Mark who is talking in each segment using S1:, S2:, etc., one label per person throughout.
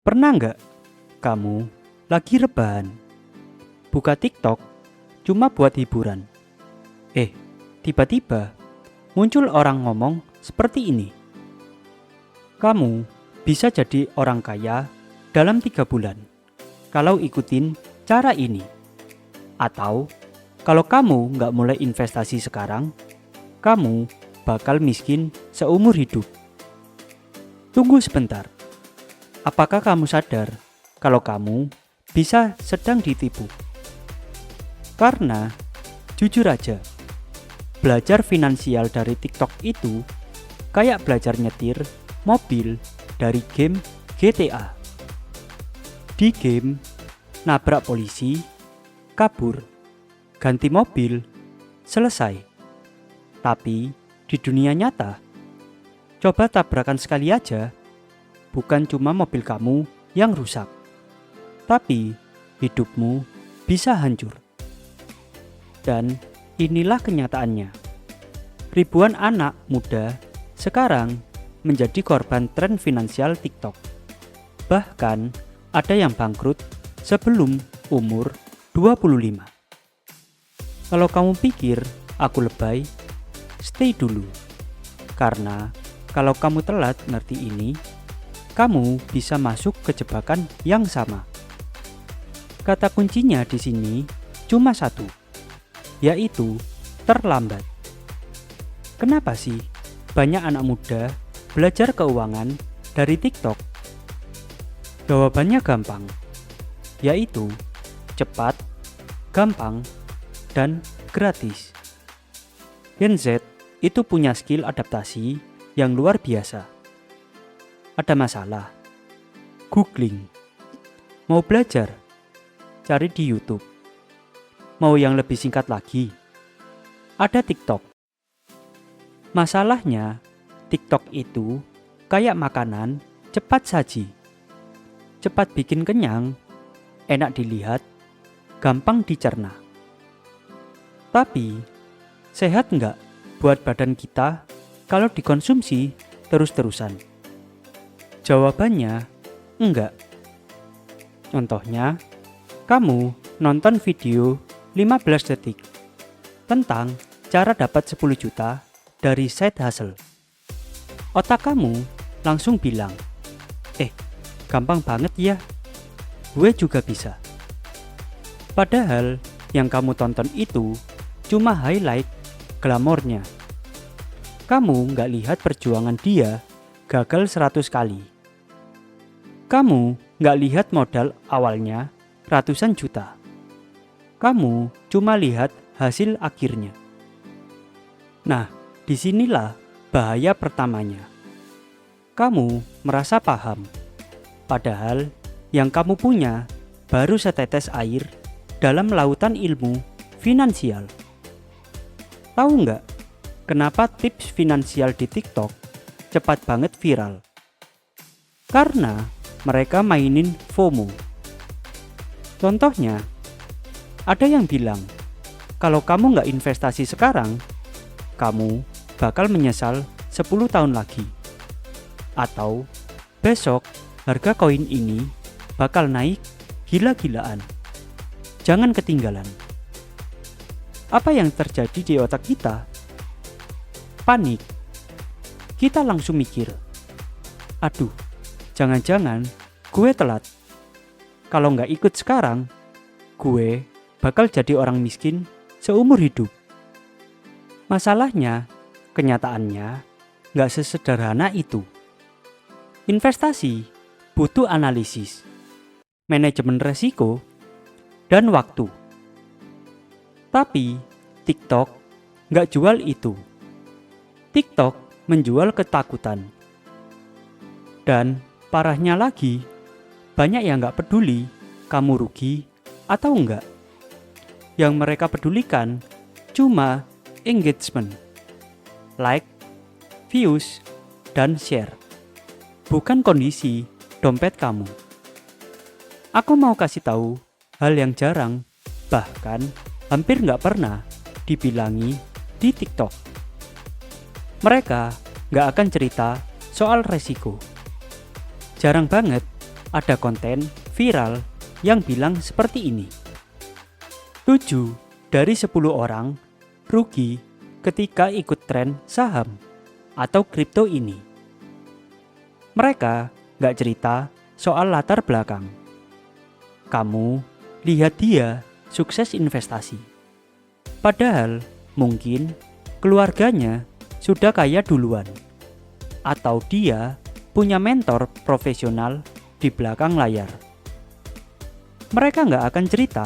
S1: Pernah nggak kamu lagi rebahan, buka TikTok cuma buat hiburan? Tiba-tiba muncul orang ngomong seperti ini. Kamu bisa jadi orang kaya dalam 3 bulan kalau ikutin cara ini. Atau kalau kamu nggak mulai investasi sekarang, kamu bakal miskin seumur hidup. Tunggu sebentar. Apakah kamu sadar kalau kamu bisa sedang ditipu? Karena jujur aja, belajar finansial dari TikTok itu kayak belajar nyetir mobil dari game GTA. Di game, nabrak polisi, kabur, ganti mobil, selesai. Tapi di dunia nyata, coba tabrakan sekali aja, bukan cuma mobil kamu yang rusak, tapi hidupmu bisa hancur. Dan inilah kenyataannya. Ribuan anak muda sekarang menjadi korban tren finansial TikTok. Bahkan ada yang bangkrut sebelum umur 25. Kalau kamu pikir aku lebay, stay dulu. Karena kalau kamu telat ngerti ini, kamu bisa masuk ke jebakan yang sama. Kata kuncinya di sini cuma satu, yaitu terlambat. Kenapa sih banyak anak muda belajar keuangan dari TikTok? Jawabannya gampang, yaitu cepat, gampang, dan gratis. Gen Z itu punya skill adaptasi yang luar biasa. Ada masalah, googling. Mau belajar, cari di YouTube. Mau yang lebih singkat lagi, ada TikTok. Masalahnya, TikTok itu kayak makanan cepat saji. Cepat bikin kenyang, enak dilihat, gampang dicerna. Tapi, sehat nggak buat badan kita kalau dikonsumsi terus-terusan? Jawabannya, enggak. Contohnya, kamu nonton video 15 detik tentang cara dapat 10 juta dari side hustle. Otak kamu langsung bilang, gampang banget ya, gue juga bisa. Padahal yang kamu tonton itu cuma highlight glamornya. Kamu nggak lihat perjuangan dia gagal 100 kali. Kamu nggak lihat modal awalnya ratusan juta. Kamu cuma lihat hasil akhirnya. Nah, disinilah bahaya pertamanya. Kamu merasa paham, padahal yang kamu punya baru setetes air dalam lautan ilmu finansial. Tahu nggak kenapa tips finansial di TikTok cepat banget viral? Karena mereka mainin FOMO. Contohnya, ada yang bilang, kalau kamu nggak investasi sekarang, kamu bakal menyesal 10 tahun lagi. Atau, besok harga koin ini bakal naik gila-gilaan. Jangan ketinggalan. Apa yang terjadi di otak kita? Panik. Kita langsung mikir, aduh, jangan-jangan gue telat. Kalau nggak ikut sekarang, gue bakal jadi orang miskin seumur hidup. Masalahnya, kenyataannya nggak sesederhana itu. Investasi butuh analisis, manajemen resiko, dan waktu. Tapi TikTok nggak jual itu. TikTok menjual ketakutan. Dan parahnya lagi, banyak yang nggak peduli kamu rugi atau enggak. Yang mereka pedulikan cuma engagement, like, views, dan share. Bukan kondisi dompet kamu. Aku mau kasih tahu hal yang jarang, bahkan hampir nggak pernah dibilangi di TikTok. Mereka nggak akan cerita soal resiko. Jarang banget ada konten viral yang bilang seperti ini. 7 dari 10 orang rugi ketika ikut tren saham atau kripto ini. Mereka nggak cerita soal latar belakang. Kamu lihat dia sukses investasi. Padahal mungkin keluarganya sudah kaya duluan. Atau dia punya mentor profesional di belakang layar. Mereka nggak akan cerita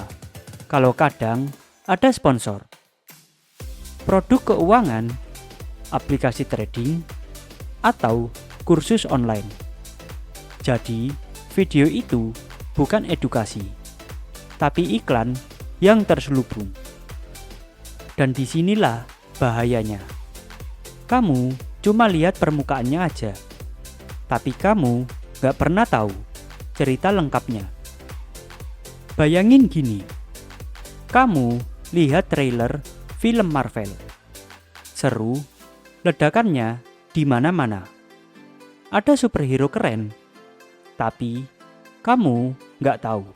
S1: kalau kadang ada sponsor, produk keuangan, aplikasi trading, atau kursus online. Jadi, video itu bukan edukasi, tapi iklan yang terselubung. Dan disinilah bahayanya. Kamu cuma lihat permukaannya aja, tapi kamu gak pernah tahu cerita lengkapnya. Bayangin gini, kamu lihat trailer film Marvel. Seru, ledakannya di mana-mana. Ada superhero keren, tapi kamu gak tahu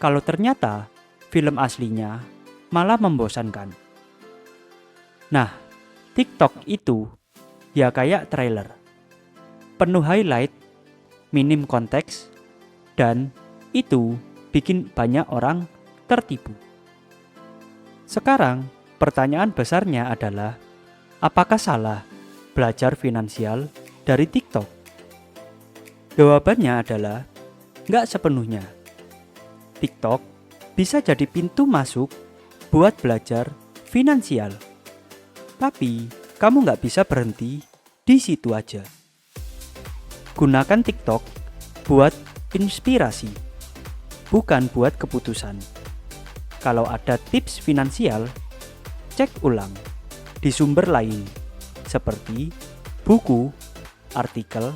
S1: kalau ternyata film aslinya malah membosankan. Nah, TikTok itu ya kayak trailer. Penuh highlight, minim konteks, dan itu bikin banyak orang tertipu. Sekarang, pertanyaan besarnya adalah, apakah salah belajar finansial dari TikTok? Jawabannya adalah, nggak sepenuhnya. TikTok bisa jadi pintu masuk buat belajar finansial. Tapi, kamu nggak bisa berhenti di situ aja. Gunakan TikTok buat inspirasi, bukan buat keputusan. Kalau ada tips finansial, cek ulang di sumber lain, seperti buku, artikel,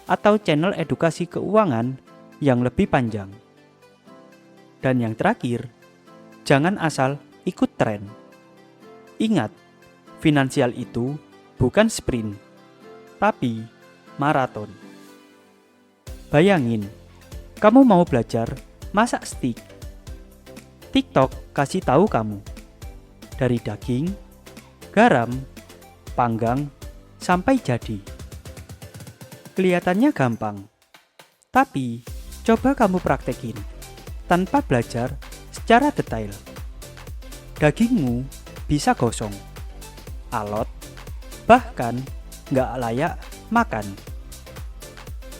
S1: atau channel edukasi keuangan yang lebih panjang. Dan yang terakhir, jangan asal ikut tren. Ingat, finansial itu bukan sprint, tapi maraton. Bayangin, kamu mau belajar masak steak. TikTok kasih tahu kamu dari daging, garam, panggang, sampai jadi. Kelihatannya gampang, tapi coba kamu praktekin tanpa belajar secara detail. Dagingmu bisa gosong, alot, bahkan nggak layak makan.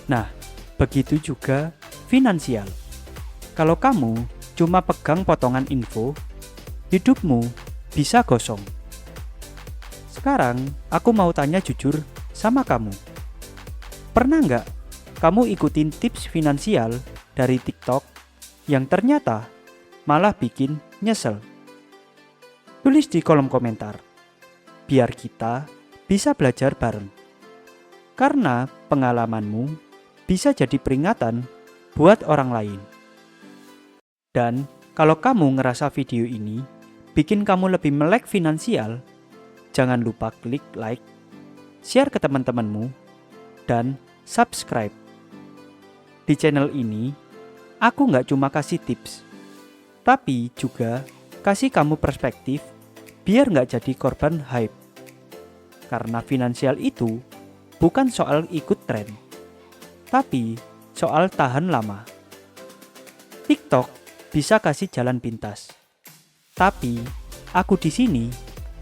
S1: Nah, begitu juga finansial. Kalau kamu cuma pegang potongan info, hidupmu bisa gosong. Sekarang, aku mau tanya jujur sama kamu. Pernah nggak kamu ikutin tips finansial dari TikTok yang ternyata malah bikin nyesel? Tulis di kolom komentar, biar kita bisa belajar bareng. Karena pengalamanmu bisa jadi peringatan buat orang lain. Dan kalau kamu ngerasa video ini bikin kamu lebih melek finansial, jangan lupa klik like, share ke teman-temanmu, dan subscribe. Di channel ini, aku nggak cuma kasih tips, tapi juga kasih kamu perspektif biar nggak jadi korban hype. Karena finansial itu bukan soal ikut tren, tapi soal tahan lama. TikTok bisa kasih jalan pintas, tapi aku di sini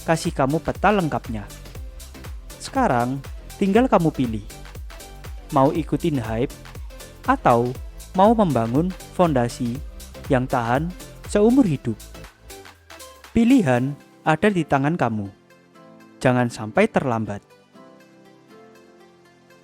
S1: kasih kamu peta lengkapnya. Sekarang tinggal kamu pilih, mau ikutin hype atau mau membangun fondasi yang tahan seumur hidup. Pilihan ada di tangan kamu. Jangan sampai terlambat.